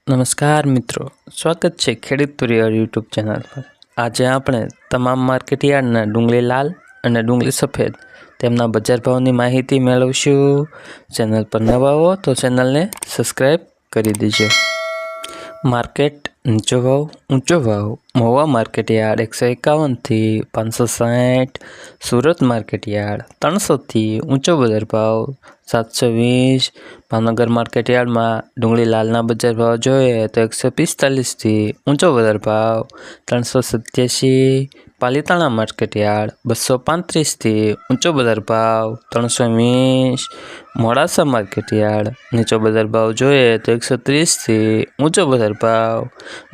નમસ્કાર મિત્રો, સ્વાગત છે ખેડૂત તુરિયર યુટ્યુબ ચેનલ પર। આજે આપણે તમામ માર્કેટયાર્ડના ડુંગળી લાલ અને ડુંગળી સફેદ તેમના બજાર ભાવની માહિતી મેળવશું। ચેનલ પર નવા હો તો ચેનલને સબસ્ક્રાઈબ કરી દેજો। માર્કેટ નીચો ભાવ ઊંચો ભાવ। મહુવા માર્કેટયાર્ડ 151 થી 560। સુરત માર્કેટયાર્ડ 300 થી ઊંચો બજાર ભાવ 720। ભાવનગર માર્કેટયાર્ડમાં ડુંગળી લાલના બજાર ભાવ જોઈએ તો 145 થી ઊંચો બજાર ભાવ 387। પાલીતાણા માર્કેટયાર્ડ 235 થી ઊંચો બજાર ભાવ 320। મોડાસા માર્કેટયાર્ડ નીચો બજાર ભાવ જોઈએ તો 130 થી ઊંચો બજાર ભાવ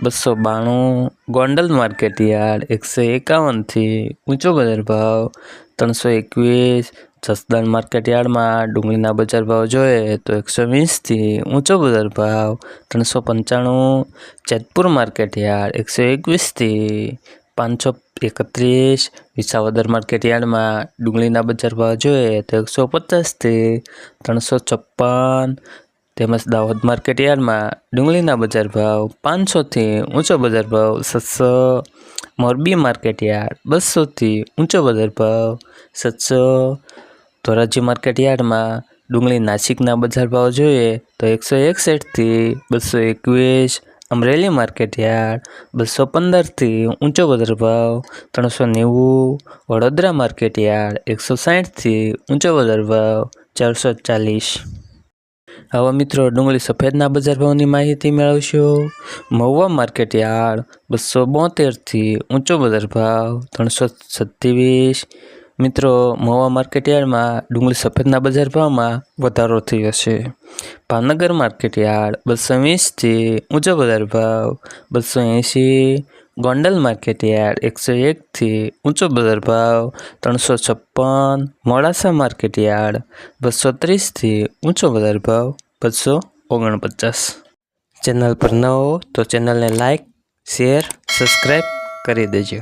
292। ગોંડલ માર્કેટયાર્ડ 151 થી ઊંચો બજાર ભાવ 321। જસદણ માર્કેટયાર્ડમાં ડુંગળીના બજાર ભાવ જોઈએ તો 120 થી ઊંચો બજાર ભાવ 395। જેતપુર માર્કેટયાર્ડ 121 થી 531। વિસાવદર માર્કેટયાર્ડમાં ડુંગળીના બજાર ભાવ જોઈએ તો 150 થી 356। તેમજ દાહોદ માર્કેટયાર્ડમાં ડુંગળીના બજાર ભાવ 500 થી ઊંચો બજાર ભાવ 700। મોરબી માર્કેટયાર્ડ 200 થી ઊંચો બજાર ભાવ 700। ધોરાજી માર્કેટયાર્ડમાં ડુંગળી નાસિકના બજાર ભાવ જોઈએ તો 161 થી 221। અમરેલી માર્કેટયાર્ડ 215 થી ઊંચો બજાર ભાવ 390। વડોદરા માર્કેટયાર્ડ 160 થી ઊંચો બજાર ભાવ 440। હવે મિત્રો ડુંગળી સફેદના બજાર ભાવની માહિતી મેળવશું। મહુવા માર્કેટયાર્ડ 272 થી ઊંચો બજાર ભાવ 327। મિત્રો મહુવા માર્કેટયાર્ડમાં ડુંગળી સફેદના બજાર ભાવમાં વધારો થયો છે। ભાવનગર માર્કેટયાર્ડ 220 થી ઊંચો બજાર ભાવ 280। ગોંડલ માર્કેટયાર્ડ 101 થી ઊંચો બજાર ભાવ 356। મોડાસા માર્કેટયાર્ડ 230 થી ઊંચો બજાર ભાવ 249। ચેનલ પર ન હો તો ચેનલને લાઈક, શેર, સબસ્ક્રાઈબ કરી દેજો।